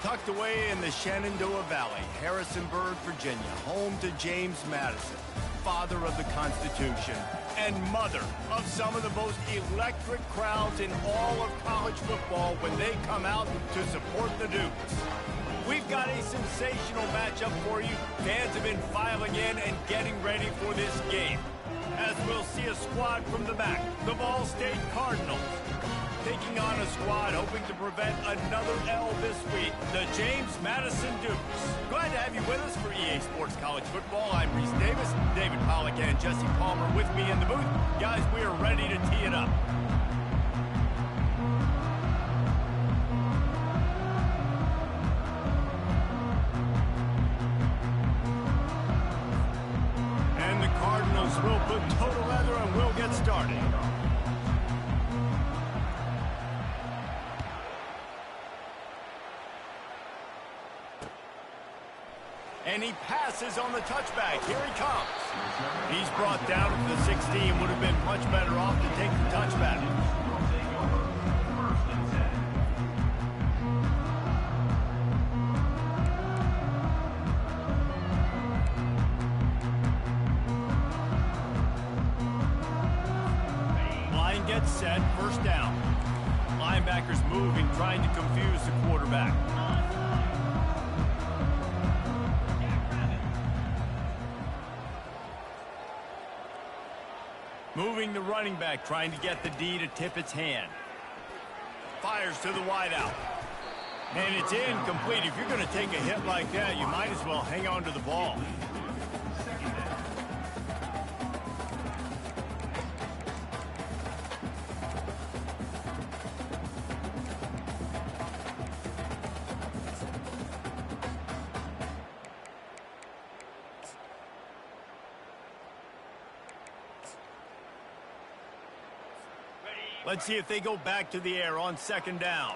Tucked away in the Shenandoah Valley, Harrisonburg, Virginia, home to James Madison, father of the Constitution, and mother of some of the most electric crowds in all of college football when they come out to support the Dukes. We've got a sensational matchup for you. Fans have been filing in and getting ready for this game. As we'll see a squad from the back, the Ball State Cardinals, taking on a squad hoping to prevent another L this week, the James Madison Dukes. Glad to have you with us for EA Sports College Football. I'm Reese Davis, David Pollack and Jesse Palmer with me in the booth. Guys, we are ready to tee it up. And the Cardinals will put total leather and we'll get started. And he passes on the touchback. Here he comes. He's brought down to the 16. Would have been much better off to take the touchback. Line gets set. First down. Linebackers moving, trying to confuse the quarterback. Moving the running back, trying to get the D to tip its hand. Fires to the wideout. And it's incomplete. If you're going to take a hit like that, you might as well hang on to the ball. Let's see if they go back to the air on second down.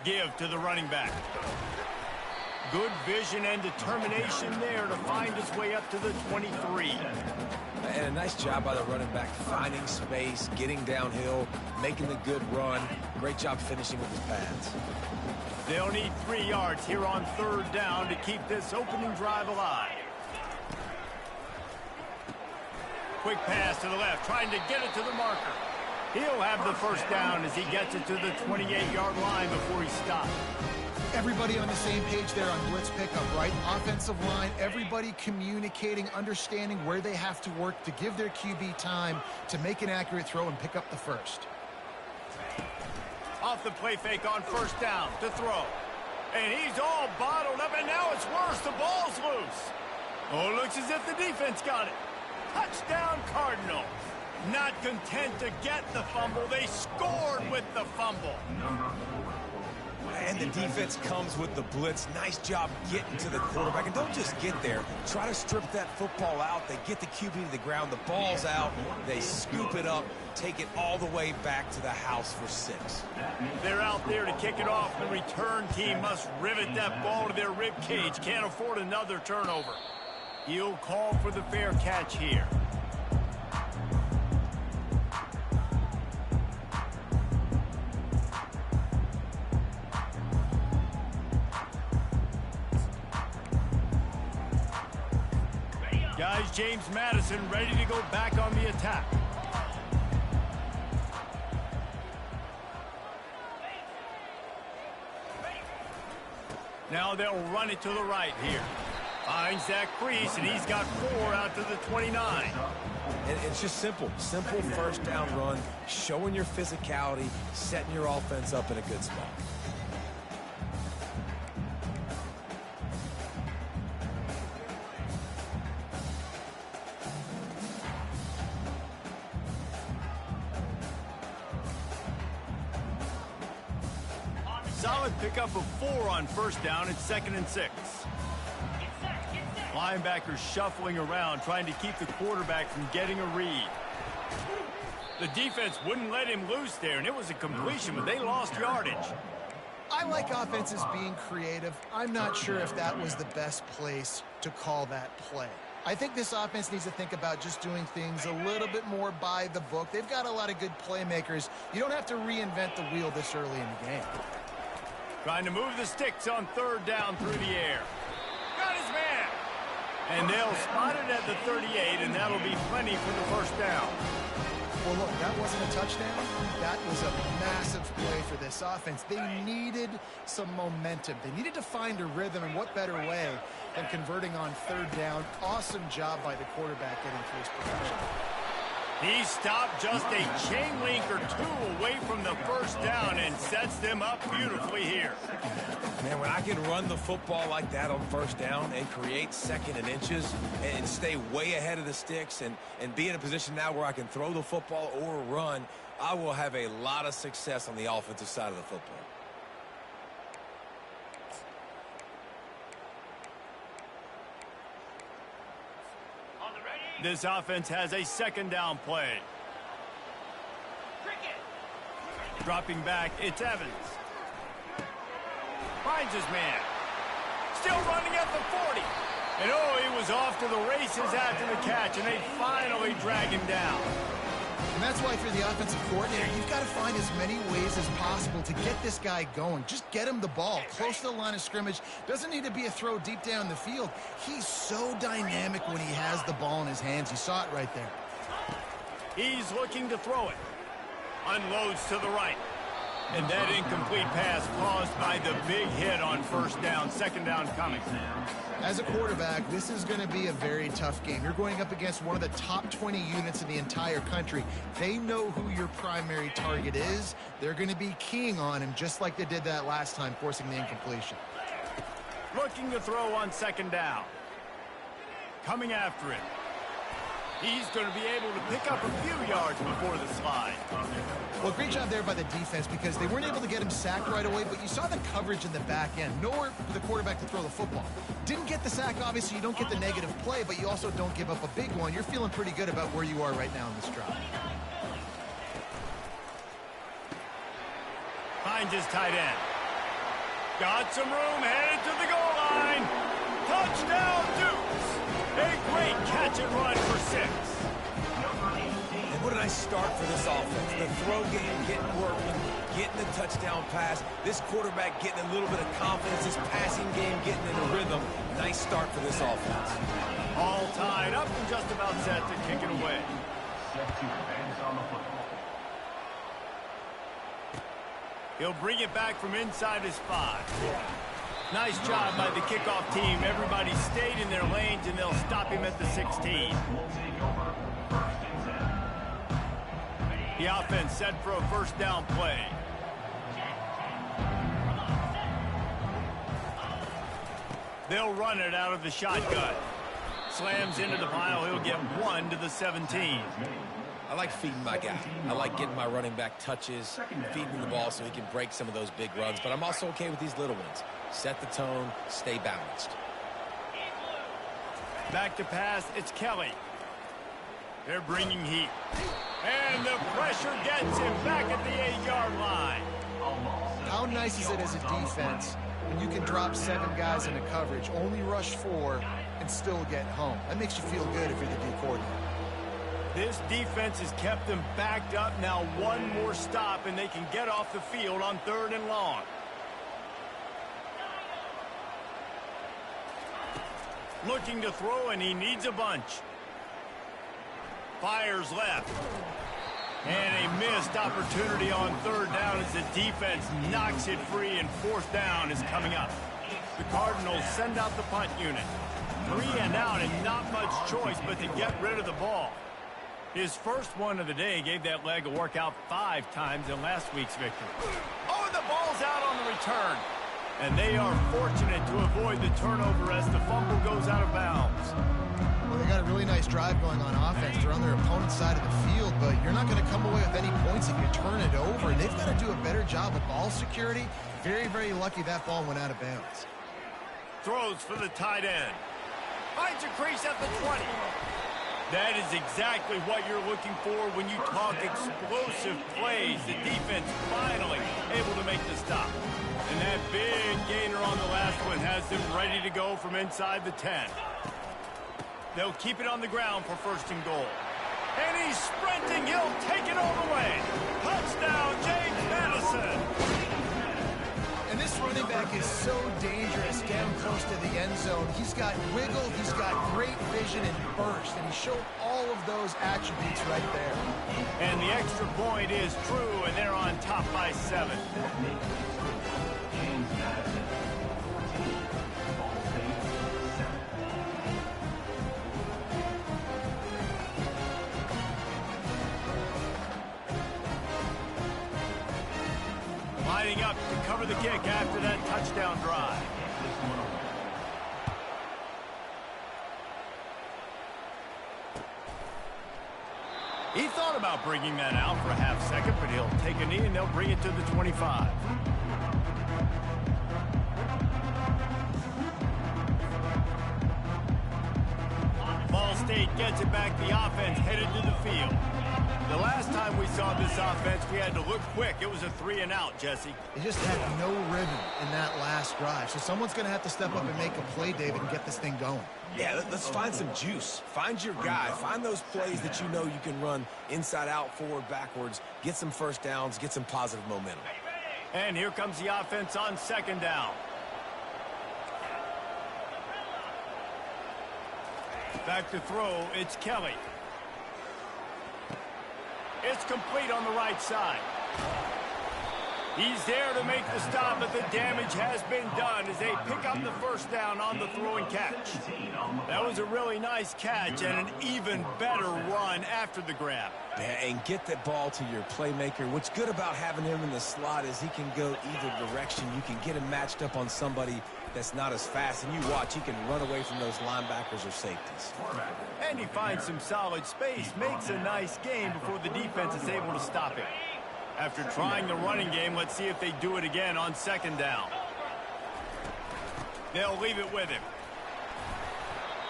Give to the running back. Good vision and determination there to find his way up to the 23. And a nice job by the running back, finding space, getting downhill, making the good run. Great job finishing with his pads. They'll need 3 yards here on third down to keep this opening drive alive. Quick pass to the left, trying to get it to the marker. He'll have the first down as he gets it to the 28-yard line before he stops. Everybody on the same page there on blitz pickup, right? Offensive line, everybody communicating, understanding where they have to work to give their QB time to make an accurate throw and pick up the first. Off the play fake on first down to throw. And he's all bottled up, and now it's worse. The ball's loose. Oh, it looks as if the defense got it. Touchdown, Cardinals. Not content to get the fumble, they scored with the fumble. And the defense comes with the blitz. Nice job getting to the quarterback. And don't just get there. Try to strip that football out. They get the QB to the ground. The ball's out. They scoop it up, take it all the way back to the house for 6. They're out there to kick it off. The return team must rivet that ball to their rib cage. Can't afford another turnover. He'll call for the fair catch here. Guys, James Madison ready to go back on the attack. Now they'll run it to the right here. Finds that crease, and he's got 4 out to the 29. And it's just simple first down run, showing your physicality, setting your offense up in a good spot. Solid pickup of 4 on first down. It's 2nd and 6. Linebackers shuffling around, trying to keep the quarterback from getting a read. The defense wouldn't let him loose there, and it was a completion, but they lost yardage. I like offenses being creative. I'm not sure if that was the best place to call that play. I think this offense needs to think about just doing things a little bit more by the book. They've got a lot of good playmakers. You don't have to reinvent the wheel this early in the game. Trying to move the sticks on third down through the air. Got his man. And they'll spot it at the 38, and that'll be plenty for the first down. Well, look, that wasn't a touchdown. That was a massive play for this offense. They needed some momentum. They needed to find a rhythm, and what better way than converting on third down. Awesome job by the quarterback getting to his progression. He stopped just a chain link or two away from the first down and sets them up beautifully here. Man, when I can run the football like that on first down and create second and inches and stay way ahead of the sticks and be in a position now where I can throw the football or run, I will have a lot of success on the offensive side of the football. This offense has a second down play. Dropping back, it's Evans. Finds his man. Still running at the 40. And oh, he was off to the races after the catch, and they finally drag him down. And that's why, for the offensive coordinator, you've got to find as many ways as possible to get this guy going. Just get him the ball close to the line of scrimmage. Doesn't need to be a throw deep down the field. He's so dynamic when he has the ball in his hands. You saw it right there. He's looking to throw it. Unloads to the right. And that incomplete pass caused by the big hit on first down. Second down coming. As a quarterback, this is going to be a very tough game. You're going up against one of the top 20 units in the entire country. They know who your primary target is. They're going to be keying on him just like they did that last time, forcing the incompletion. Looking to throw on second down. Coming after him. He's going to be able to pick up a few yards before the slide. Well, great job there by the defense because they weren't able to get him sacked right away, but you saw the coverage in the back end. Nowhere for the quarterback to throw the football. Didn't get the sack, obviously. You don't get the negative play, but you also don't give up a big one. You're feeling pretty good about where you are right now in this drive. Finds his tight end. Got some room, headed to the goal line. Touchdown, Dukes. A great catch and run for 6. And what a nice start for this offense. The throw game getting working, getting the touchdown pass. This quarterback getting a little bit of confidence. This passing game getting in a rhythm. Nice start for this offense. All tied up and just about set to kick it away. He'll bring it back from inside his 5. Nice job by the kickoff team. Everybody stayed in their lanes, and they'll stop him at the 16. The offense set for a first down play. They'll run it out of the shotgun. Slams into the pile. He'll get 1 to the 17. I like feeding my guy. I like getting my running back touches, feeding the ball so he can break some of those big runs. But I'm also okay with these little ones. Set the tone, stay balanced. Back to pass, it's Kelly. They're bringing heat. And the pressure gets him back at the 8-yard line. How nice is it as a defense when you can drop 7 guys into coverage, only rush 4, and still get home? That makes you feel good if you're the D coordinator. This defense has kept them backed up. Now 1 more stop, and they can get off the field on 3rd and long. Looking to throw, and he needs a bunch. Fires left. And a missed opportunity on 3rd down as the defense knocks it free, and 4th down is coming up. The Cardinals send out the punt unit. 3 and out, and not much choice but to get rid of the ball. His first one of the day gave that leg a workout 5 times in last week's victory. Oh, and the ball's out on the return. And they are fortunate to avoid the turnover as the fumble goes out of bounds. Well, they got a really nice drive going on offense. They're on their opponent's side of the field, but you're not going to come away with any points if you turn it over. And they've got to do a better job of ball security. Very, very lucky that ball went out of bounds. Throws for the tight end. Finds a crease at the 20. That is exactly what you're looking for when you talk explosive plays. The defense finally able to make the stop. And that big gainer on the last one has them ready to go from inside the 10. They'll keep it on the ground for 1st and goal. And he's sprinting. He'll take it all the way. Touchdown, James Madison. And this running back is so dangerous down close to the end zone. He's got wiggle, he's got great vision and burst, and he showed all of those attributes right there. And the extra point is true, and they're on top by 7. James Madison, 14, Ball State, 7. Lining up to cover the kick after that touchdown drive. He thought about bringing that out for a half second, but he'll take a knee and they'll bring it to the 25. Ball State gets it back. The offense headed to the field. The last time we saw this offense, we had to look quick. It was a 3-and-out, Jesse. They just had no rhythm in that last drive. So someone's going to have to step up and make a play, David, and get this thing going. Yeah, let's find some juice. Find your guy. Find those plays that you know you can run inside out, forward, backwards. Get some 1st downs. Get some positive momentum. And here comes the offense on 2nd down. Back to throw. It's Kelly. It's complete on the right side. He's there to make the stop, but the damage has been done as they pick up the 1st down on the throw and catch. That was a really nice catch and an even better run after the grab. Yeah, and get that ball to your playmaker. What's good about having him in the slot is he can go either direction. You can get him matched up on somebody that's not as fast, and you watch, he can run away from those linebackers or safeties. And he finds some solid space, makes a nice game before the defense is able to stop him. After trying the running game, let's see if they do it again on 2nd down. They'll leave it with him.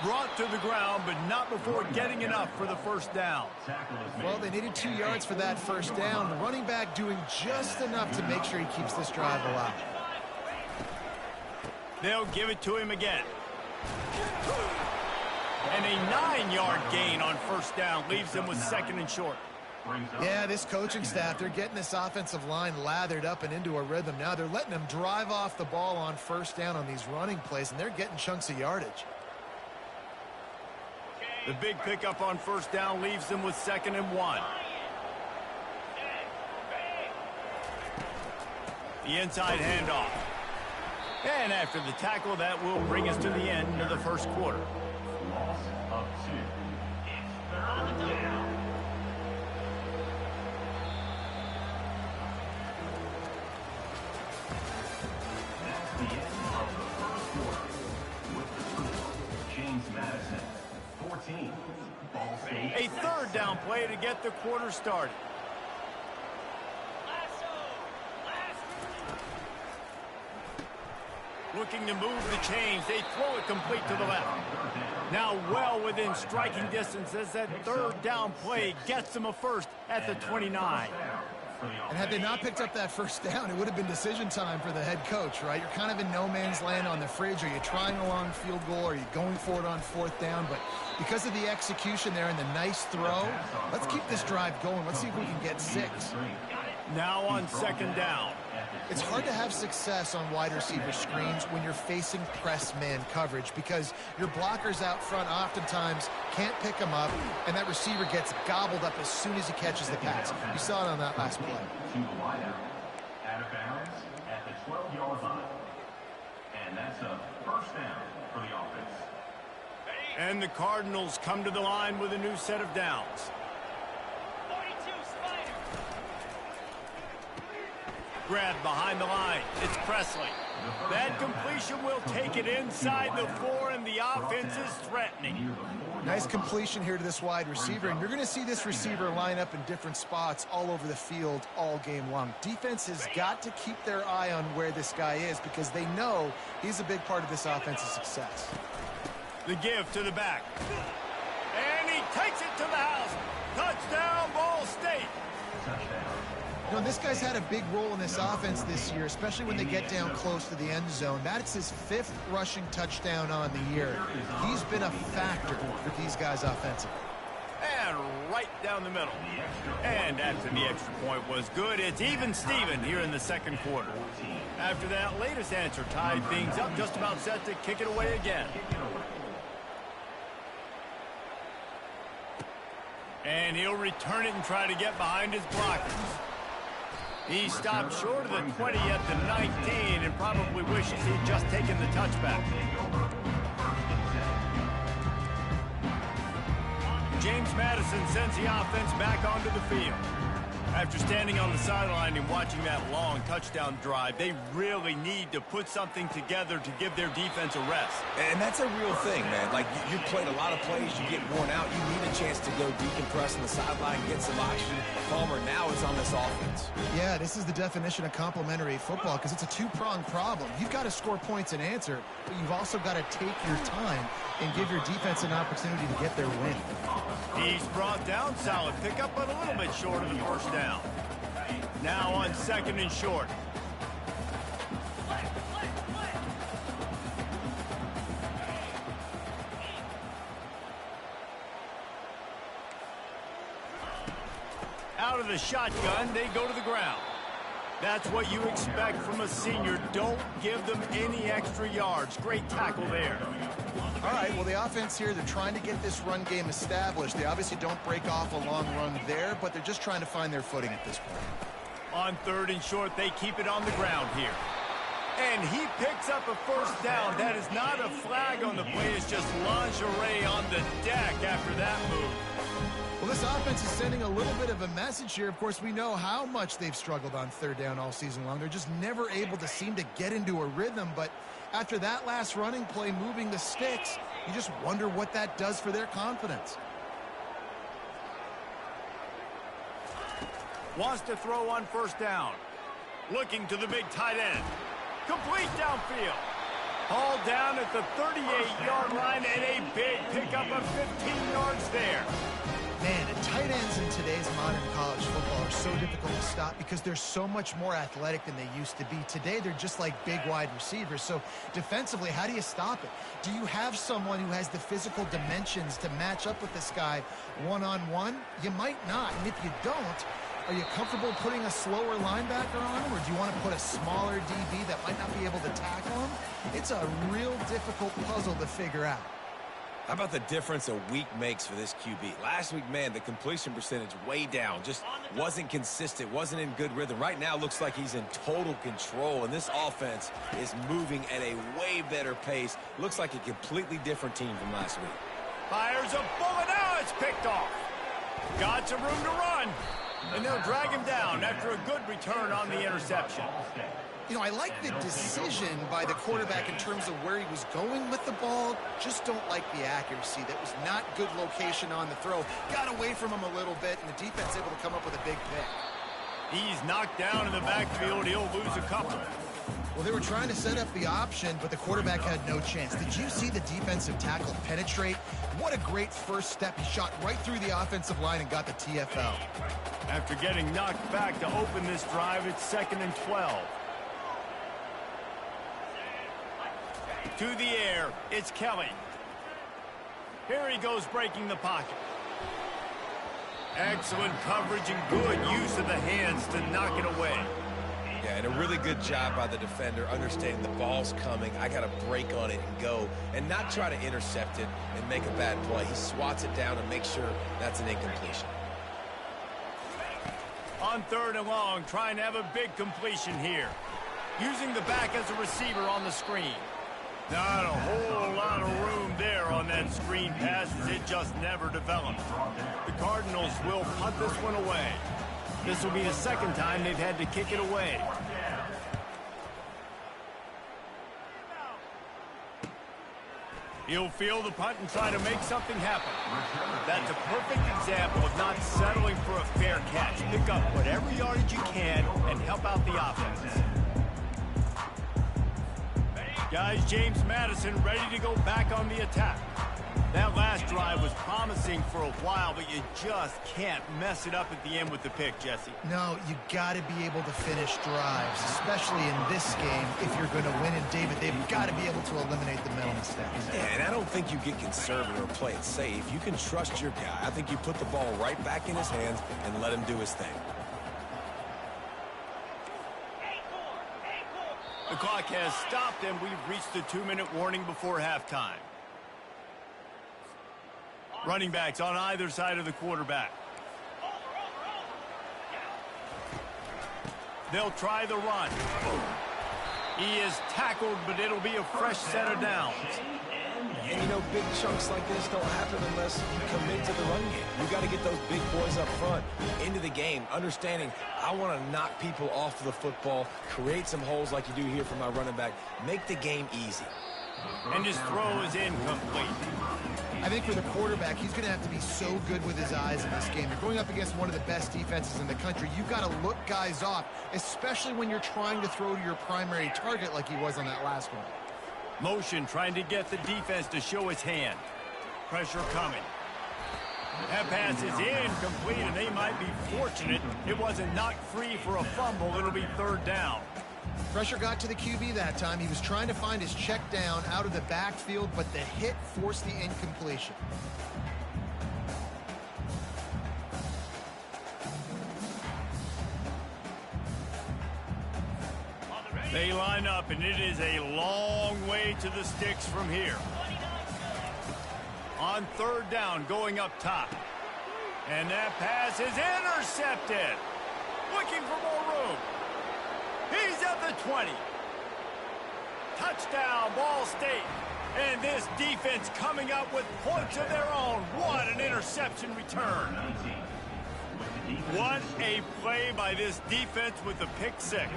Brought to the ground, but not before getting enough for the 1st down. Well, they needed 2 yards for that 1st down. The running back doing just enough to make sure he keeps this drive alive. They'll give it to him again. And a 9-yard gain on 1st down leaves them with 2nd and short. Yeah, this coaching staff, they're getting this offensive line lathered up and into a rhythm. Now they're letting them drive off the ball on 1st down on these running plays, and they're getting chunks of yardage. The big pickup on 1st down leaves them with 2nd and 1. The inside handoff. And after the tackle, that will bring us to the end of the 1st quarter. Loss of 2. It's 3rd down. That's the end of the 1st quarter. With the score, James Madison, 14. Ball State. A 3rd down play to get the quarter started. Looking to move the chains. They throw it complete to the left. Now well within striking distance as that 3rd down play gets them a 1st at the 29. And had they not picked up that 1st down, it would have been decision time for the head coach, right? You're kind of in no man's land on the fridge. Are you trying a long field goal? Are you going for it on 4th down? But because of the execution there and the nice throw, let's keep this drive going. Let's see if we can get 6. Now on 2nd down. It's hard to have success on wide receiver screens when you're facing press man coverage because your blockers out front oftentimes can't pick them up, and that receiver gets gobbled up as soon as he catches the pass. You saw it on that last play. To the wideout. Out of bounds at the 12-yard line. And that's a 1st down for the offense. And the Cardinals come to the line with a new set of downs. Grabbed behind the line. It's Presley. That completion will take it inside the 4, and the offense is threatening. Nice completion here to this wide receiver, and you're going to see this receiver line up in different spots all over the field all game long. Defense has got to keep their eye on where this guy is because they know he's a big part of this offense's success. The give to the back. And he takes it to the house. Touchdown, Ball State. Touchdown, You know, this guy's had a big role in this offense this year, especially when they get down close to the end zone. That's his 5th rushing touchdown on the year. He's been a factor for these guys offensively. And right down the middle. And after the extra point was good, it's even Steven here in the second quarter. After that latest answer tied things up, just about set to kick it away again. And he'll return it and try to get behind his blockers. He stopped short of the 20 at the 19 and probably wishes he'd just taken the touchback. James Madison sends the offense back onto the field. After standing on the sideline and watching that long touchdown drive, they really need to put something together to give their defense a rest. And that's a real thing, man. Like, you played a lot of plays, you get worn out, you need a chance to go decompress on the sideline, get some oxygen. Palmer now is on this offense. Yeah, this is the definition of complementary football because it's a two-pronged problem. You've got to score points and answer, but you've also got to take your time and give your defense an opportunity to get their win. He's brought down, solid pickup, but a little bit short of the first down. Now on 2nd and short. Out of the shotgun, they go to the ground. That's what you expect from a senior. Don't give them any extra yards. Great tackle there. All right, well, the offense here, they're trying to get this run game established. They obviously don't break off a long run there, but they're just trying to find their footing at this point. On 3rd and short, they keep it on the ground here. And he picks up a first down. That is not a flag on the play. It's just lingerie on the deck after that move. Well, this offense is sending a little bit of a message here. Of course, we know how much they've struggled on 3rd down all season long. They're just never able to seem to get into a rhythm. But after that last running play, moving the sticks, you just wonder what that does for their confidence. Wants to throw on 1st down. Looking to the big tight end. Complete downfield. Hauled down at the 38-yard line and a big pickup of 15 yards there. Man, and tight ends in today's modern college football are so difficult to stop because they're so much more athletic than they used to be. Today, they're just like big wide receivers. So defensively, how do you stop it? Do you have someone who has the physical dimensions to match up with this guy one-on-one? You might not. And if you don't, are you comfortable putting a slower linebacker on him, or do you want to put a smaller DB that might not be able to tackle him? It's a real difficult puzzle to figure out. How about the difference a week makes for this QB? Last week, man, the completion percentage way down. Just wasn't consistent, wasn't in good rhythm. Right now, looks like he's in total control, and this offense is moving at a way better pace. Looks like a completely different team from last week. Fires a bullet. Now it's picked off. Got some room to run. And they'll drag him down after a good return on the interception. You know, I like the decision by the quarterback in terms of where he was going with the ball. Just don't like the accuracy. That was not good location on the throw. Got away from him a little bit, and the defense able to come up with a big pick. He's knocked down in the backfield. He'll lose a couple. Well, they were trying to set up the option, but the quarterback had no chance. Did you see the defensive tackle penetrate? What a great first step. He shot right through the offensive line and got the TFL. After getting knocked back to open this drive, it's 2nd and 12. To the air, it's Kelly. Here he goes breaking the pocket. Excellent coverage and good use of the hands to knock it away. Yeah, and a really good job by the defender, understanding the ball's coming. I got to break on it and go, and not try to intercept it and make a bad play. He swats it down and makes sure that's an incompletion. On 3rd and long, trying to have a big completion here. Using the back as a receiver on the screen. Not a whole lot of room there on that screen pass, as it just never developed. The Cardinals will punt this one away. This will be the 2nd time they've had to kick it away. He'll field the punt and try to make something happen. That's a perfect example of not settling for a fair catch. Pick up whatever yardage you can and help out the offense. Guys, James Madison ready to go back on the attack. That last drive was promising for a while, but you just can't mess it up at the end with the pick, Jesse. No, you got to be able to finish drives, especially in this game if you're going to win. And David, they've got to be able to eliminate the mental mistakes. Yeah, and I don't think you get conservative or play it safe. You can trust your guy. I think you put the ball right back in his hands and let him do his thing. The clock has stopped, and we've reached the 2-minute warning before halftime. Running backs on either side of the quarterback. They'll try the run. He is tackled, but it'll be a fresh set of downs. And, you know, big chunks like this don't happen unless you commit to the run game. You got to get those big boys up front into the game, understanding I want to knock people off the football, create some holes like you do here for my running back, make the game easy. And his throw is incomplete. I think for the quarterback, he's going to have to be so good with his eyes in this game. You're going up against one of the best defenses in the country. You've got to look guys off, especially when you're trying to throw to your primary target like he was on that last one. Motion trying to get the defense to show his hand. Pressure coming. That pass is incomplete, and they might be fortunate it wasn't knocked free for a fumble. It'll be third down. Pressure got to the QB that time. He was trying to find his check down out of the backfield, but the hit forced the incompletion. They line up, and it is a long way to the sticks from here. On third down, going up top. And that pass is intercepted. Looking for more room. He's at the 20. Touchdown, Ball State. And this defense coming up with points of their own. What an interception return. What a play by this defense with the pick six.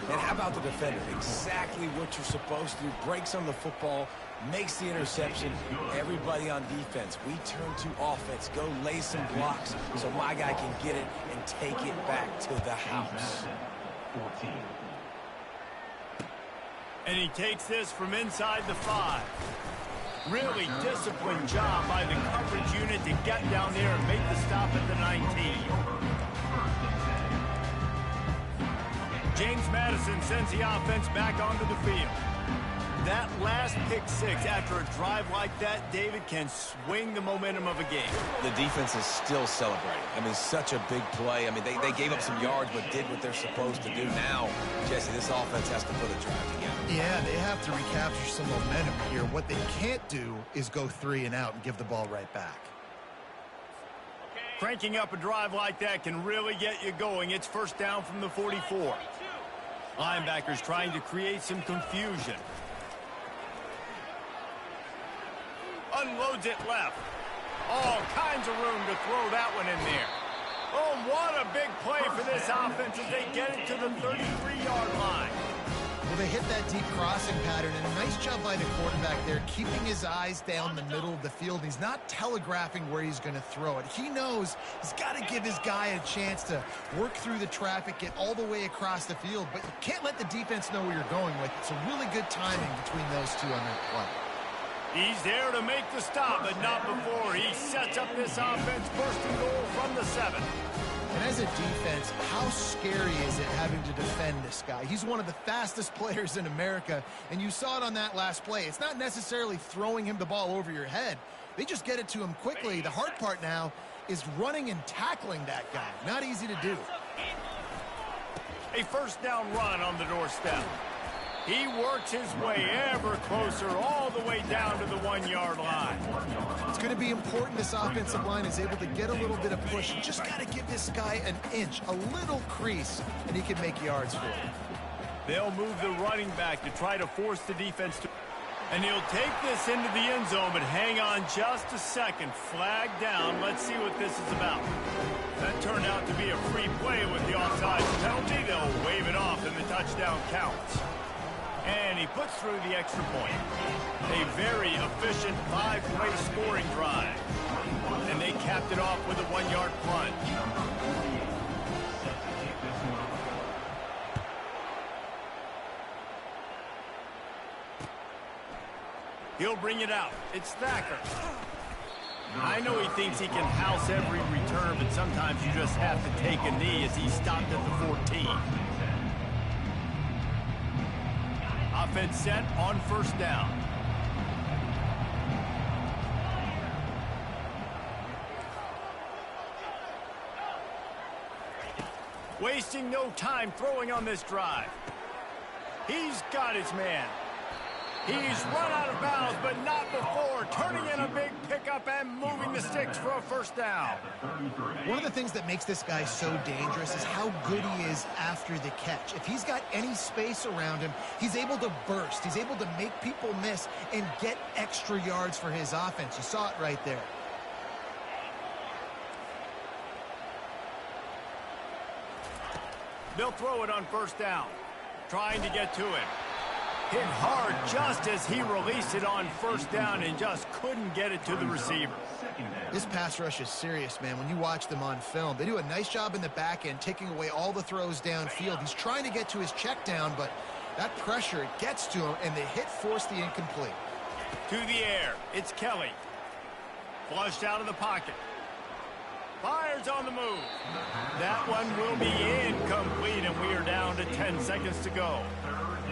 And how about the defender? Exactly what you're supposed to do. Breaks on the football, makes the interception. Everybody on defense, we turn to offense. Go lay some blocks so my guy can get it and take it back to the house. 14. And he takes this from inside the 5. Really disciplined job by the coverage unit to get down there and make the stop at the 19. James Madison sends the offense back onto the field. That last pick six after a drive like that, David, can swing the momentum of a game. The defense is still celebrating. I mean, such a big play. I mean, they gave up some yards but did what they're supposed to do. Now, Jesse, this offense has to put a drive together. Yeah, they have to recapture some momentum here. What they can't do is go 3 and out and give the ball right back. Cranking up a drive like that can really get you going. It's first down from the 44. Linebackers trying to create some confusion. Unloads it left. All kinds of room to throw that one in there. Oh, what a big play for this offense as they get it to the 33-yard line. Well, they hit that deep crossing pattern, and a nice job by the quarterback there, keeping his eyes down the middle of the field. He's not telegraphing where he's going to throw it. He knows he's got to give his guy a chance to work through the traffic, get all the way across the field, but you can't let the defense know where you're going with it. So really good timing between those two on that play. He's there to make the stop, but not before he sets up this offense first and goal from the 7. And as a defense, how scary is it having to defend this guy? He's one of the fastest players in America, and you saw it on that last play. It's not necessarily throwing him the ball over your head. They just get it to him quickly. The hard part now is running and tackling that guy. Not easy to do. A first down run on the doorstep. He works his way ever closer all the way down to the 1-yard line. It's going to be important this offensive line is able to get a little bit of push. You just got to give this guy an inch, a little crease, and he can make yards for it. They'll move the running back to try to force the defense to... And he'll take this into the end zone, but hang on just a second. Flag down. Let's see what this is about. That turned out to be a free play with the offside penalty. They'll wave it off, and the touchdown counts. And he puts through the extra point. A very efficient 5-play scoring drive. And they capped it off with a 1-yard plunge. He'll bring it out. It's Thacker. I know he thinks he can house every return, but sometimes you just have to take a knee as he stopped at the 14. Offense set on first down. Wasting no time throwing on this drive. He's got his man. He's run out of bounds, but not before. Turning in a big pickup and moving the sticks for a first down. One of the things that makes this guy so dangerous is how good he is after the catch. If he's got any space around him, he's able to burst. He's able to make people miss and get extra yards for his offense. You saw it right there. They'll throw it on first down. Trying to get to him. Hit hard just as he released it on first down and just couldn't get it to the receiver. This pass rush is serious, man. When you watch them on film, they do a nice job in the back end, taking away all the throws downfield. He's trying to get to his check down, but that pressure gets to him, and the hit forced the incomplete. To the air, it's Kelly. Flushed out of the pocket. Fires on the move. That one will be incomplete, and we are down to 10 seconds to go.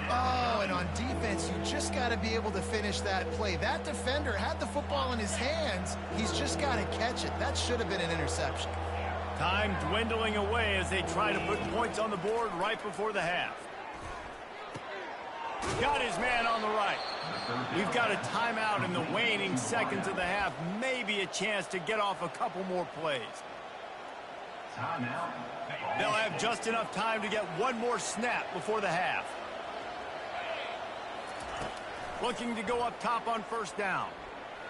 Oh, and on defense, you just got to be able to finish that play. That defender had the football in his hands. He's just got to catch it. That should have been an interception. Time dwindling away as they try to put points on the board right before the half. Got his man on the right. We've got a timeout in the waning seconds of the half. Maybe a chance to get off a couple more plays. They'll have just enough time to get one more snap before the half. Looking to go up top on first down.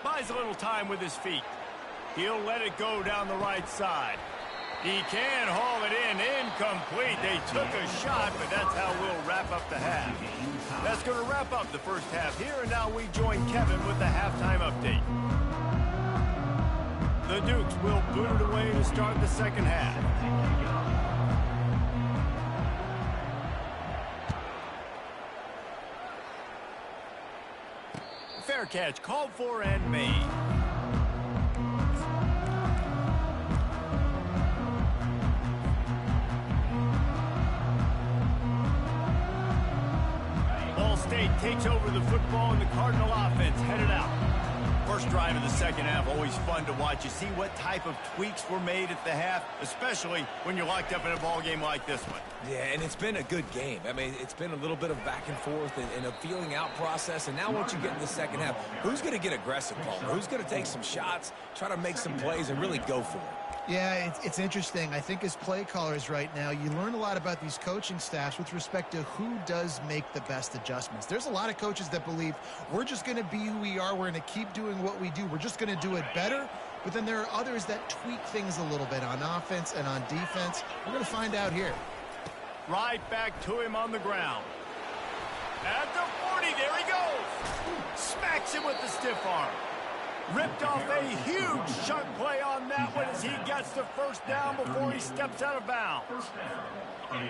Buys a little time with his feet. He'll let it go down the right side. He can haul it in. Incomplete. They took a shot, but that's how we'll wrap up the half. That's going to wrap up the first half here, and now we join Kevin with the halftime update. The Dukes will boot it away to start the second half. Fair catch called for and made. Ball State takes over the football and the Cardinal offense headed out. First drive of the second half, always fun to watch. You see what type of tweaks were made at the half, especially when you're locked up in a ball game like this one. Yeah, and it's been a good game. I mean, it's been a little bit of back and forth and a feeling out process. And now once you get in the second half, who's going to get aggressive, Palmer? Who's going to take some shots, try to make some plays, and really go for it? Yeah, it's interesting. I think as play callers right now, you learn a lot about these coaching staffs with respect to who does make the best adjustments. There's a lot of coaches that believe we're just going to be who we are. We're going to keep doing what we do. We're just going to do it better. But then there are others that tweak things a little bit on offense and on defense. We're going to find out here. Right back to him on the ground. At the 40, there he goes. Smacks him with the stiff arm. Ripped off a huge chunk play on that one as he gets the first down before he steps out of bounds.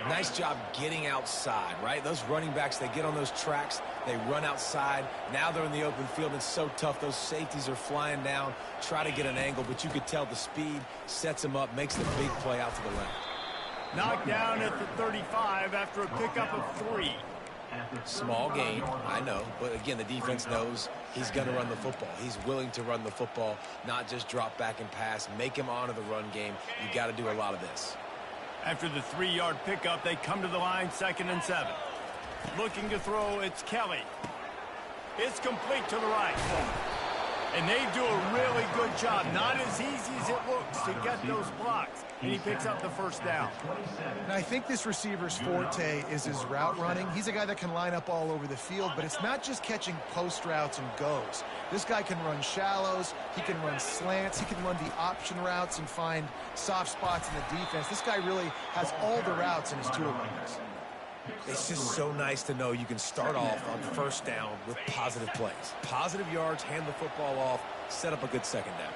Nice job getting outside, right? Those running backs, they get on those tracks, they run outside. Now they're in the open field. It's so tough. Those safeties are flying down, try to get an angle, but you could tell the speed sets him up, makes the big play out to the left. Knocked down at the 35 after a pickup of 3. Small gain, I know, but again, the defense knows he's going to run the football. He's willing to run the football, not just drop back and pass, make him honor the run game. You got to do a lot of this. After the 3-yard pickup, they come to the line, 2nd and 7. Looking to throw, it's Kelly. It's complete to the right. And they do a really good job. Not as easy as it looks to get those blocks. And he picks up the first down. And I think this receiver's forte is his route running. He's a guy that can line up all over the field, but it's not just catching post routes and goes. This guy can run shallows, he can run slants, he can run the option routes and find soft spots in the defense. This guy really has all the routes in his toolbox. It's just so nice to know you can start off on first down with positive plays. Positive yards, hand the football off, set up a good second down.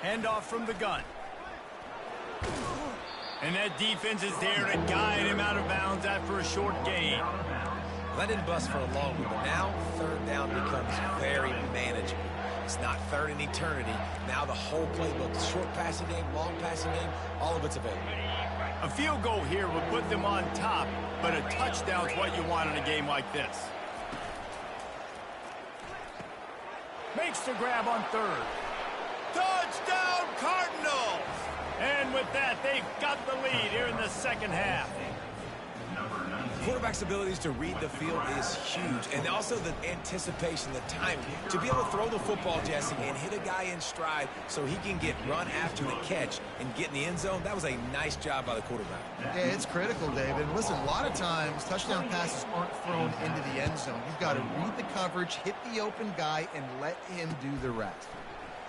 Handoff from the gun. And that defense is there to guide him out of bounds after a short gain. That didn't bust for a long one, but now third down becomes very manageable. It's not third in eternity. Now the whole playbook, short passing game, long passing game, all of it's available. A field goal here would put them on top, but a touchdown's what you want in a game like this. Makes the grab on third. Touchdown, Cardinals! And with that, they've got the lead here in the second half. Quarterback's abilities to read the field is huge, and also the anticipation, the timing. To be able to throw the football, Jesse, and hit a guy in stride so he can get run after the catch and get in the end zone, that was a nice job by the quarterback. Yeah, it's critical, David. Listen, a lot of times, touchdown passes aren't thrown into the end zone. You've got to read the coverage, hit the open guy, and let him do the rest.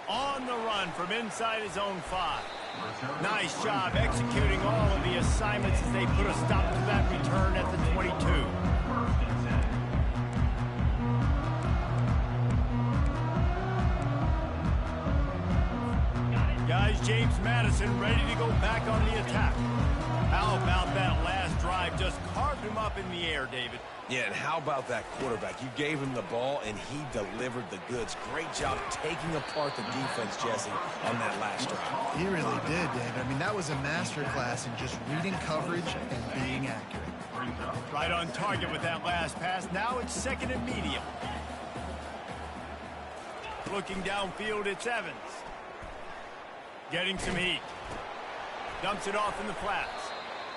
On the run from inside his own 5. Nice job executing all of the assignments as they put a stop to that return at the 22. Guys, James Madison ready to go back on the attack. How about that last drive? Just carved him up in the air, David. Yeah, and how about that quarterback? You gave him the ball, and he delivered the goods. Great job taking apart the defense, Jesse, on that last drive. He really did, David. I mean, that was a masterclass in just reading coverage and being accurate. Right on target with that last pass. Now it's second and medium. Looking downfield, it's Evans. Getting some heat. Dumps it off in the flats.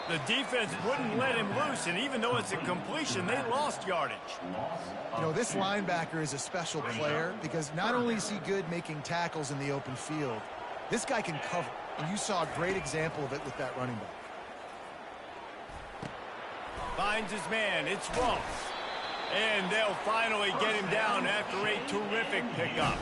The defense wouldn't let him loose, and even though it's a completion, they lost yardage. You know, this linebacker is a special player because not only is he good making tackles in the open field, this guy can cover. And you saw a great example of it with that running back. Finds his man. It's Ross. And they'll finally get him down after a terrific pickup.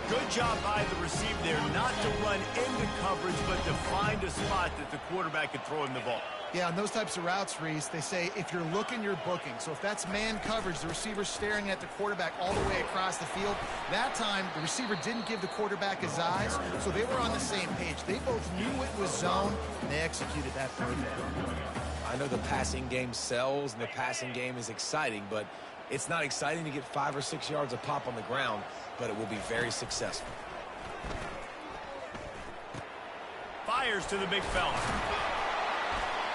Good job by the receiver there not to run into coverage, but to find a spot that the quarterback could throw him the ball. Yeah, on those types of routes, Reese, they say if you're looking, you're booking. So if that's man coverage, the receiver's staring at the quarterback all the way across the field. That time, the receiver didn't give the quarterback his eyes, so they were on the same page. They both knew it was zone, and they executed that perfectly. I know the passing game sells, and the passing game is exciting, but it's not exciting to get 5 or 6 yards a pop on the ground, but it will be very successful. Fires to the big fella.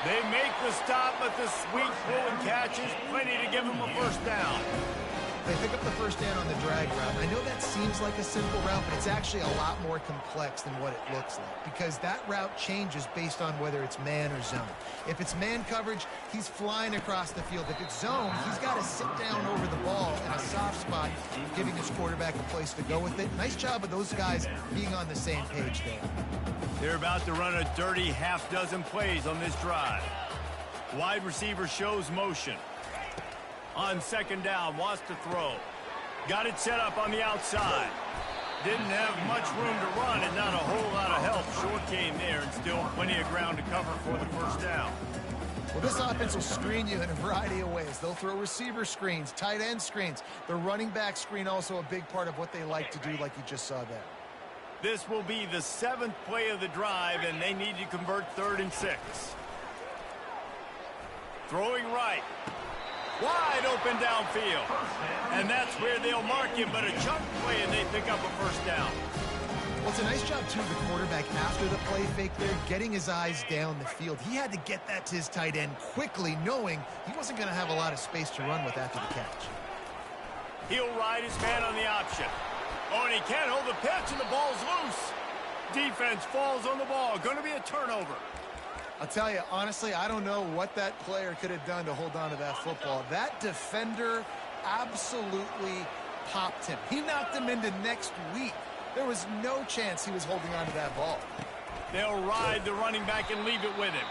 They make the stop, but the sweet throw and catch is plenty to give them a first down. They pick up the first down on the drag route. I know that seems like a simple route, but it's actually a lot more complex than what it looks like because that route changes based on whether it's man or zone. If it's man coverage, he's flying across the field. If it's zone, he's got to sit down over the ball in a soft spot, giving his quarterback a place to go with it. Nice job of those guys being on the same page there. They're about to run a dirty half-dozen plays on this drive. Wide receiver shows motion. On second down, wants to throw. Got it set up on the outside. Didn't have much room to run and not a whole lot of help. Short game there and still plenty of ground to cover for the first down. Well, this offense will screen you in a variety of ways. They'll throw receiver screens, tight end screens. The running back screen also a big part of what they like to do, like you just saw there. This will be the 7th play of the drive, and they need to convert 3rd and 6. Throwing right. Wide open downfield. And that's where they'll mark him, but a chunk play, and they pick up a first down. Well, it's a nice job, too, the quarterback after the play fake there, getting his eyes down the field. He had to get that to his tight end quickly, knowing he wasn't going to have a lot of space to run with after the catch. He'll ride his man on the option. Oh, and he can't hold the pitch, and the ball's loose. Defense falls on the ball. Going to be a turnover. I'll tell you, honestly, I don't know what that player could have done to hold on to that football. That defender absolutely popped him. He knocked him into next week. There was no chance he was holding on to that ball. They'll ride the running back and leave it with him.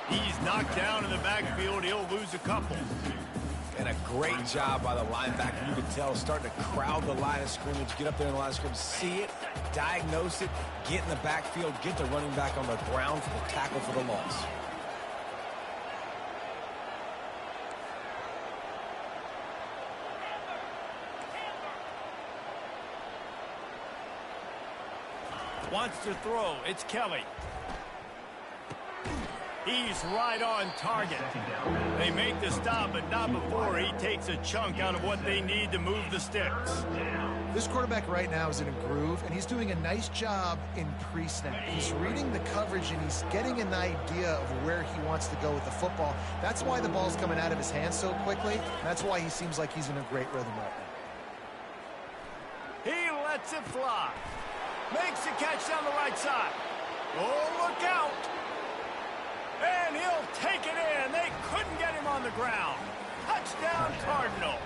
He's knocked down in the backfield. He'll lose a couple. And a great job by the linebacker. You can tell starting to crowd the line of scrimmage, get up there in the line of scrimmage, see it, diagnose it, get in the backfield, get the running back on the ground for the tackle for the loss. Wants to throw. It's Kelly. He's right on target. They make the stop, but not before he takes a chunk out of what they need to move the sticks. This quarterback right now is in a groove, and he's doing a nice job in pre-snap. He's reading the coverage, and he's getting an idea of where he wants to go with the football. That's why the ball's coming out of his hands so quickly, and that's why he seems like he's in a great rhythm right now. He lets it fly. Makes a catch down the right side. Oh, look out. And he'll take it in. They couldn't get him on the ground. Touchdown, Cardinals.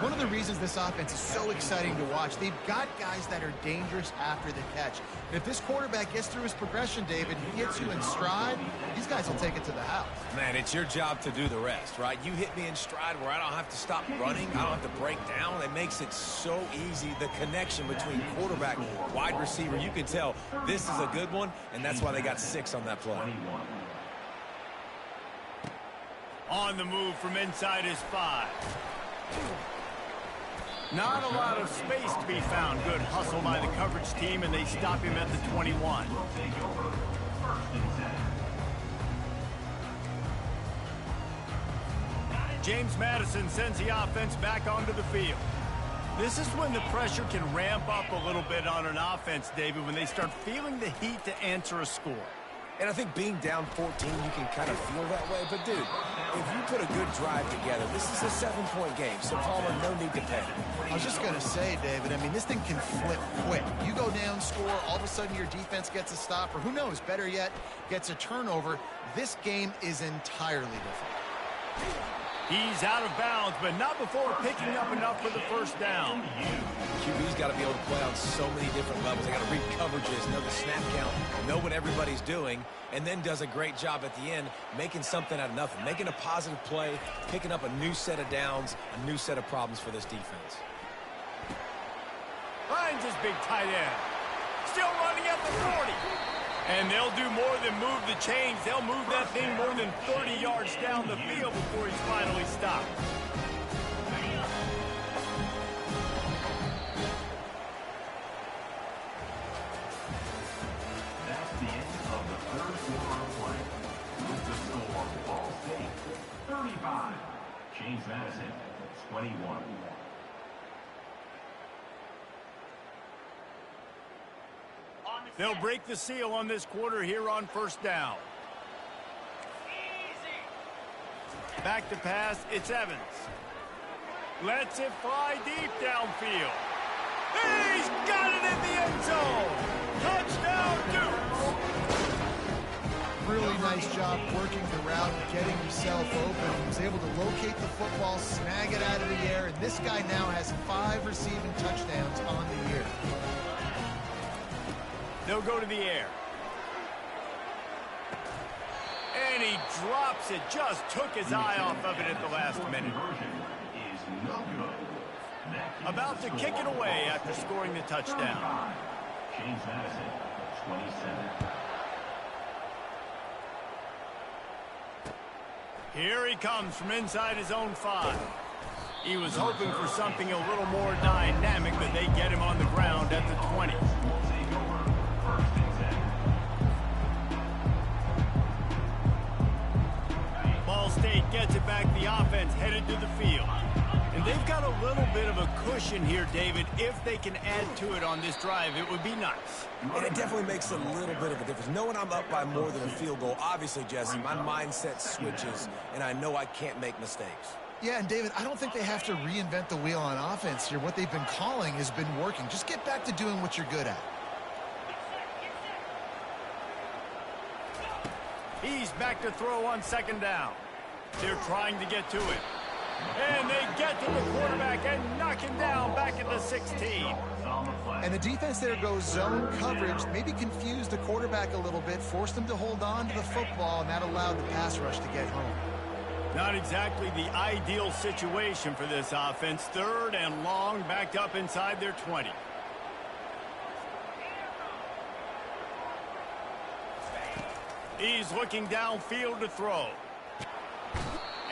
One of the reasons this offense is so exciting to watch, they've got guys that are dangerous after the catch. And if this quarterback gets through his progression, David, he gets you in stride, these guys will take it to the house. Man, it's your job to do the rest, right? You hit me in stride where I don't have to stop running. I don't have to break down. It makes it so easy. The connection between quarterback and wide receiver, you can tell this is a good one, and that's why they got 6 on that play. On the move from inside his 5. Not a lot of space to be found. Good hustle by the coverage team, and they stop him at the 21. James Madison sends the offense back onto the field. This is when the pressure can ramp up a little bit on an offense, David, when they start feeling the heat to answer a score. And I think being down 14, you can kind of feel that way. But, dude, if you put a good drive together, this is a 7-point game. So, Palmer, no need to panic. I was just going to say, David, I mean, this thing can flip quick. You go down, score, all of a sudden your defense gets a stop, or who knows, better yet, gets a turnover. This game is entirely different. He's out of bounds, but not before picking up enough for the first down. QB's got to be able to play on so many different levels. They got to read coverages, know the snap count, know what everybody's doing, and then does a great job at the end making something out of nothing, making a positive play, picking up a new set of downs, a new set of problems for this defense. Finds his big tight end. Still running at the 40. And they'll do more than move the chains. They'll move that thing more than 30 yards down the field before he's finally stopped. That's the end of the third quarter of play. With the score, Ball State 35, James Madison 21. They'll break the seal on this quarter here on first down. Back to pass, it's Evans. Lets it fly deep downfield. He's got it in the end zone. Touchdown, Dukes. Really nice job working the route, getting himself open. He was able to locate the football, snag it out of the air, and this guy now has 5 receiving touchdowns on the year. They'll go to the air. And he drops it. Just took his eye off of it at the last minute. About to kick it away after scoring the touchdown. James Madison, 27. Here he comes from inside his own 5. He was hoping for something a little more dynamic, but they get him on the ground at the 20. Ball State gets it back. The offense headed to the field. And they've got a little bit of a cushion here, David. If they can add to it on this drive, it would be nice. And it definitely makes a little bit of a difference. Knowing I'm up by more than a field goal, obviously, Jesse, my mindset switches, and I know I can't make mistakes. Yeah, and David, I don't think they have to reinvent the wheel on offense here. What they've been calling has been working. Just get back to doing what you're good at. He's back to throw on second down. They're trying to get to it. And they get to the quarterback and knock him down back at the 16. And the defense there goes zone coverage, maybe confused the quarterback a little bit, forced him to hold on to the football, and that allowed the pass rush to get home. Not exactly the ideal situation for this offense. 3rd and long, backed up inside their 20. He's looking downfield to throw.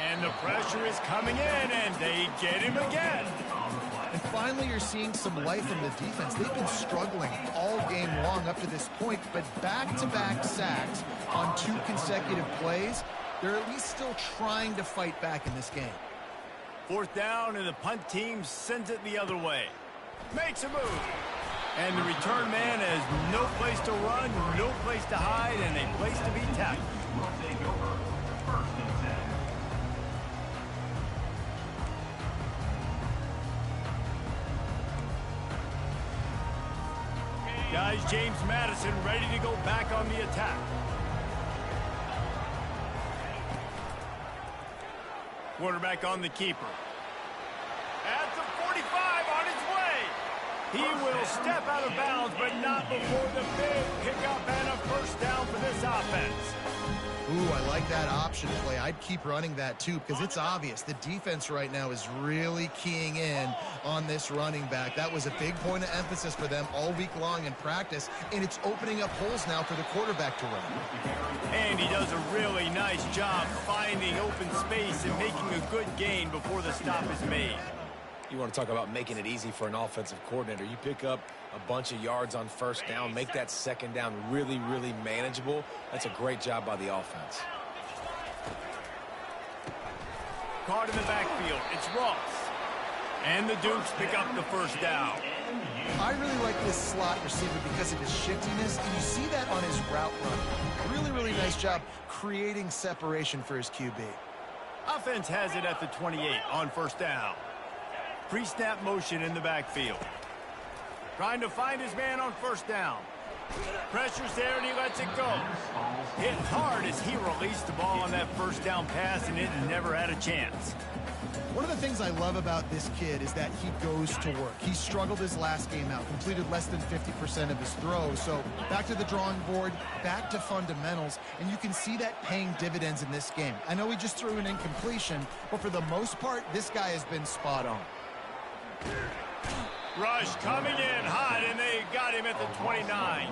And the pressure is coming in, and they get him again. And finally, you're seeing some life in the defense. They've been struggling all game long up to this point, but back-to-back sacks on 2 consecutive plays, they're at least still trying to fight back in this game. 4th down, and the punt team sends it the other way. Makes a move. And the return man has no place to run, no place to hide, and a place to be tackled. Will take over 1st and 10. Guys, James Madison ready to go back on the attack. Quarterback on the keeper. At the 45, on his way. He will step out of bounds, but not before the big pickup and a 1st down for this offense. Ooh, I like that option play. I'd keep running that too because it's obvious the defense right now is really keying in on this running back. That was a big point of emphasis for them all week long in practice, and it's opening up holes now for the quarterback to run. And he does a really nice job finding open space and making a good gain before the stop is made. You want to talk about making it easy for an offensive coordinator. You pick up a bunch of yards on 1st down, make that 2nd down really, really manageable. That's a great job by the offense. Caught in the backfield. It's Ross. And the Dukes pick up the 1st down. I really like this slot receiver because of his shiftiness, and you see that on his route run. Really, really nice job creating separation for his QB. Offense has it at the 28 on 1st down. Pre-snap motion in the backfield. Trying to find his man on 1st down. Pressure's there, and he lets it go. Hit hard as he released the ball on that 1st down pass, and it never had a chance. One of the things I love about this kid is that he goes to work. He struggled his last game out, completed less than 50% of his throws. So back to the drawing board, back to fundamentals, and you can see that paying dividends in this game. I know he just threw an incompletion, but for the most part, this guy has been spot on. Rush coming in hot, and they got him at the 29.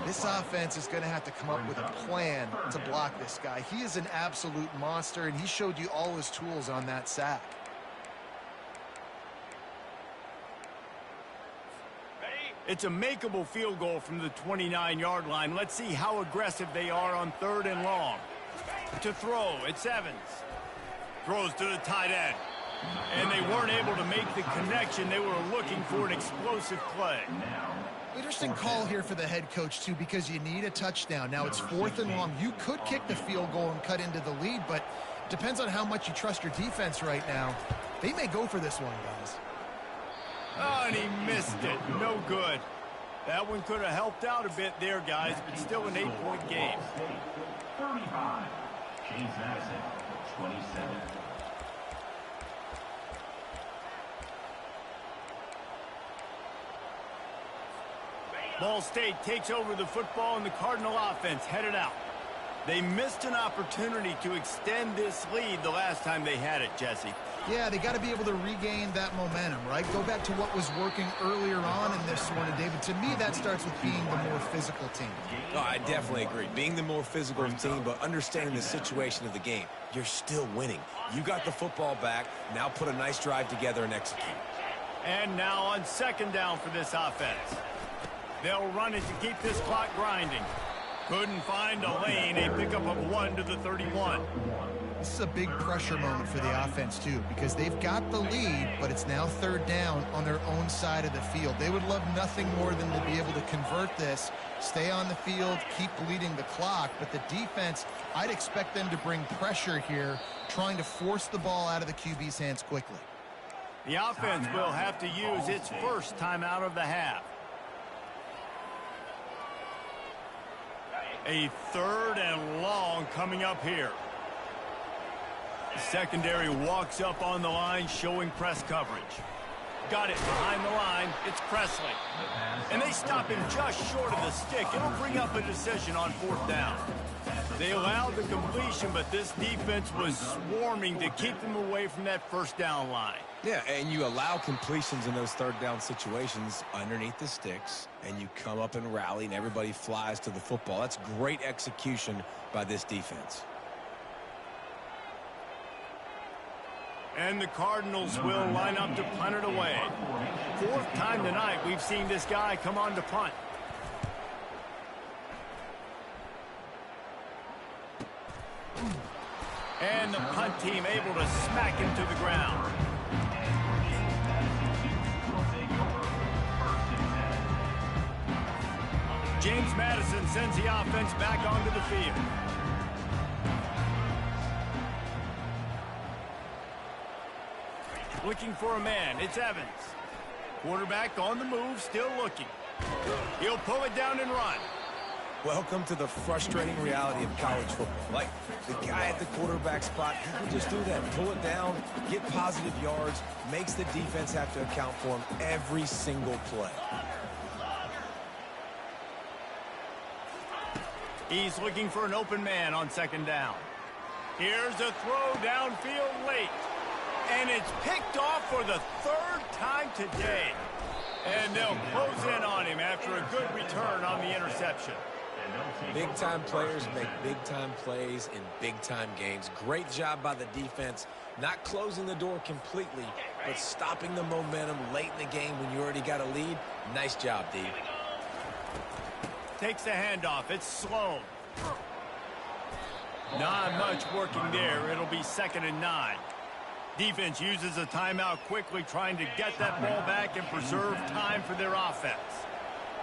This offense is going to have to come up with a plan to block this guy. He is an absolute monster, and he showed you all his tools on that sack. It's a makeable field goal from the 29-yard line. Let's see how aggressive they are on 3rd and long. To throw, it's Evans. Throws to the tight end. And they weren't able to make the connection. They were looking for an explosive play. Interesting call here for the head coach, too, because you need a touchdown. Now it's 4th and long. You could kick the field goal and cut into the lead, but it depends on how much you trust your defense right now. They may go for this one, guys. Oh, and he missed it. No good. That one could have helped out a bit there, guys, but still an 8-point game. 35. James Madison, 27. Ball State takes over the football, and the Cardinal offense headed out. They missed an opportunity to extend this lead the last time they had it, Jesse. Yeah, they got to be able to regain that momentum, right? Go back to what was working earlier on in this one. And, David, to me, that starts with being the more physical team. No, I definitely agree. Being the more physical team, but understanding the situation of the game. You're still winning. You got the football back. Now put a nice drive together and execute. And now on 2nd down for this offense. They'll run it to keep this clock grinding. Couldn't find a lane. A pickup of 1 to the 31. This is a big pressure moment for the offense, too, because they've got the lead, but it's now 3rd down on their own side of the field. They would love nothing more than to be able to convert this, stay on the field, keep bleeding the clock. But the defense, I'd expect them to bring pressure here, trying to force the ball out of the QB's hands quickly. The offense will have to use its first timeout of the half. A 3rd and long coming up here. The secondary walks up on the line, showing press coverage. Got it behind the line. It's Presley. And they stop him just short of the stick. It'll bring up a decision on 4th down. They allowed the completion, but this defense was swarming to keep them away from that 1st down line. Yeah, and you allow completions in those 3rd down situations underneath the sticks, and you come up and rally, and everybody flies to the football. That's great execution by this defense. And the Cardinals will line up to punt it away. 4th time tonight we've seen this guy come on to punt. And the punt team able to smack him to the ground. James Madison sends the offense back onto the field. Looking for a man, it's Evans. Quarterback on the move, still looking. He'll pull it down and run. Welcome to the frustrating reality of college football. Like, the guy at the quarterback spot, he can just do that. Pull it down, get positive yards, makes the defense have to account for him every single play. He's looking for an open man on second down. Here's a throw downfield late. And it's picked off for the third time today. And they'll close in on him after a good return on the interception. Big-time players make big-time plays in big-time games. Great job by the defense, not closing the door completely, but stopping the momentum late in the game when you already got a lead. Nice job, D. Takes the handoff. It's slow. Not much working there. It'll be 2nd and 9. Defense uses a timeout quickly, trying to get that ball back and preserve time for their offense.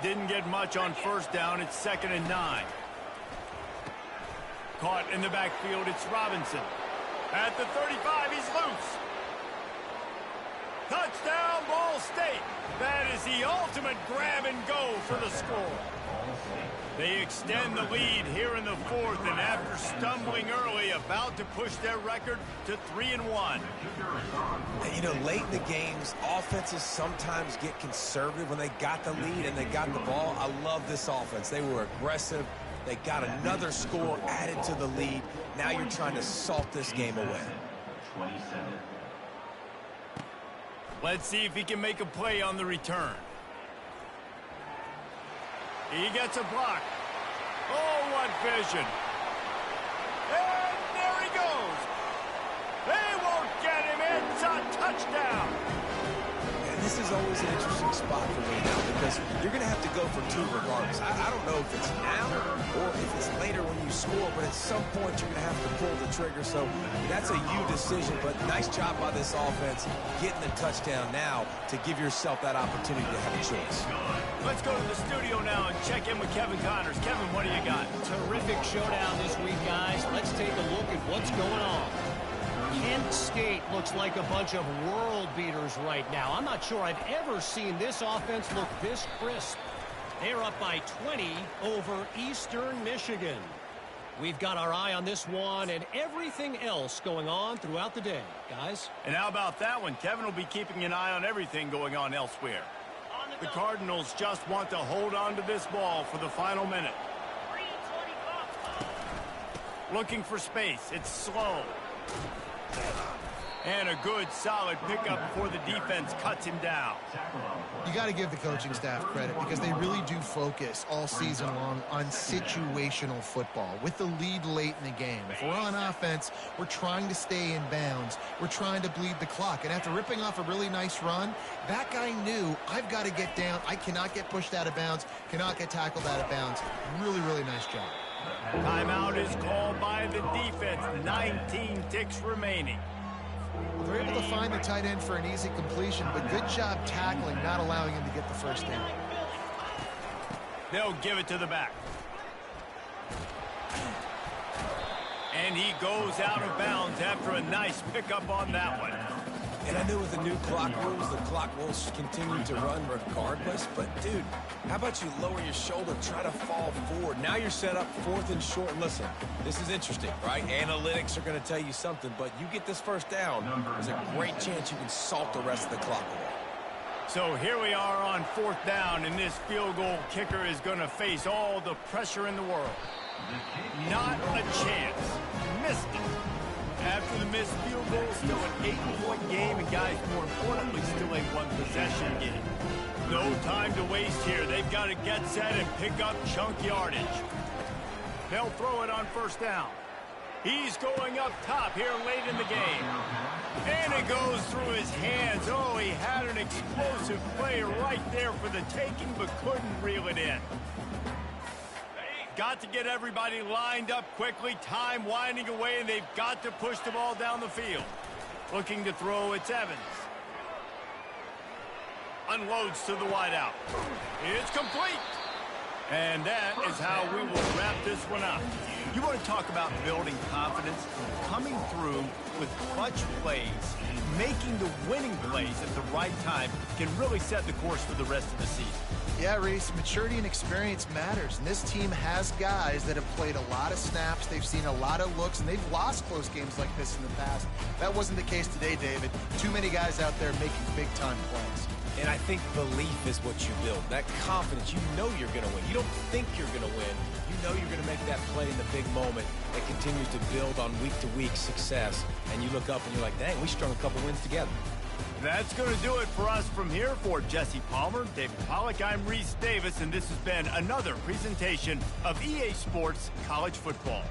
Didn't get much on first down. It's 2nd and 9. Caught in the backfield. It's Robinson. At the 35, he's loose. Touchdown, Ball State. That is the ultimate grab and go for the score. They extend the lead here in the 4th, and after stumbling early, about to push their record to 3-1. And you know, late in the games, offenses sometimes get conservative when they got the lead and they got the ball. I love this offense. They were aggressive. They got another score added to the lead. Now you're trying to salt this game away. 27. Let's see if he can make a play on the return. He gets a block. Oh, what vision. And there he goes. They won't get him. It's a touchdown. And this is always an interesting spot for me now because you're going to have to go for 2 regardless. I don't know if it's now or if it's later when you score, but at some point you're going to have to pull the trigger. So that's a you decision, but nice job by this offense getting the touchdown now to give yourself that opportunity to have a choice. Let's go to the studio now and check in with Kevin Connors. Kevin, what do you got? Terrific showdown this week, guys. Let's take a look at what's going on. Kent State looks like a bunch of world beaters right now. I'm not sure I've ever seen this offense look this crisp. They're up by 20 over Eastern Michigan. We've got our eye on this one and everything else going on throughout the day, guys. And how about that one? Kevin will be keeping an eye on everything going on elsewhere. The Cardinals just want to hold on to this ball for the final minute. Looking for space. It's slow. And a good, solid pickup before the defense cuts him down. You got to give the coaching staff credit because they really do focus all season long on situational football with the lead late in the game. If we're on offense, we're trying to stay in bounds. We're trying to bleed the clock. And after ripping off a really nice run, that guy knew, I've got to get down. I cannot get pushed out of bounds, cannot get tackled out of bounds. Really, really nice job. Timeout is called by the defense. 19 ticks remaining. They're able to find the tight end for an easy completion, but good job tackling, not allowing him to get the first down. They'll give it to the back. And he goes out of bounds after a nice pickup on that one. And I knew with the new clock rules, the clock will continue to run regardless. But, dude, how about you lower your shoulder, try to fall forward. Now you're set up 4th and short. Listen, this is interesting, right? Analytics are going to tell you something, but you get this first down, there's a great chance you can salt the rest of the clock away. So here we are on 4th down, and this field goal kicker is going to face all the pressure in the world. Not a chance. Missed it. After the missed field goal, still an 8-point game, and guys, more importantly, still a 1-possession game. No time to waste here. They've got to get set and pick up chunk yardage. They'll throw it on first down. He's going up top here late in the game. And it goes through his hands. Oh, he had an explosive play right there for the taking, but couldn't reel it in. got to get everybody lined up quickly, time winding away, and they've got to push the ball down the field. Looking to throw, it's Evans. Unloads to the wideout. It's complete. And that is how we will wrap this one up. You want to talk about building confidence? Coming through with clutch plays, making the winning plays at the right time can really set the course for the rest of the season. Yeah, Reese, maturity and experience matters, and this team has guys that have played a lot of snaps, they've seen a lot of looks, and they've lost close games like this in the past. That wasn't the case today, David. Too many guys out there making big-time plays. And I think belief is what you build. That confidence, you know you're going to win. You don't think you're going to win. You know you're going to make that play in the big moment that continues to build on week-to-week success. And you look up and you're like, dang, we strung a couple wins together. That's going to do it for us from here. For Jesse Palmer, David Pollack, I'm Reese Davis, and this has been another presentation of EA Sports College Football.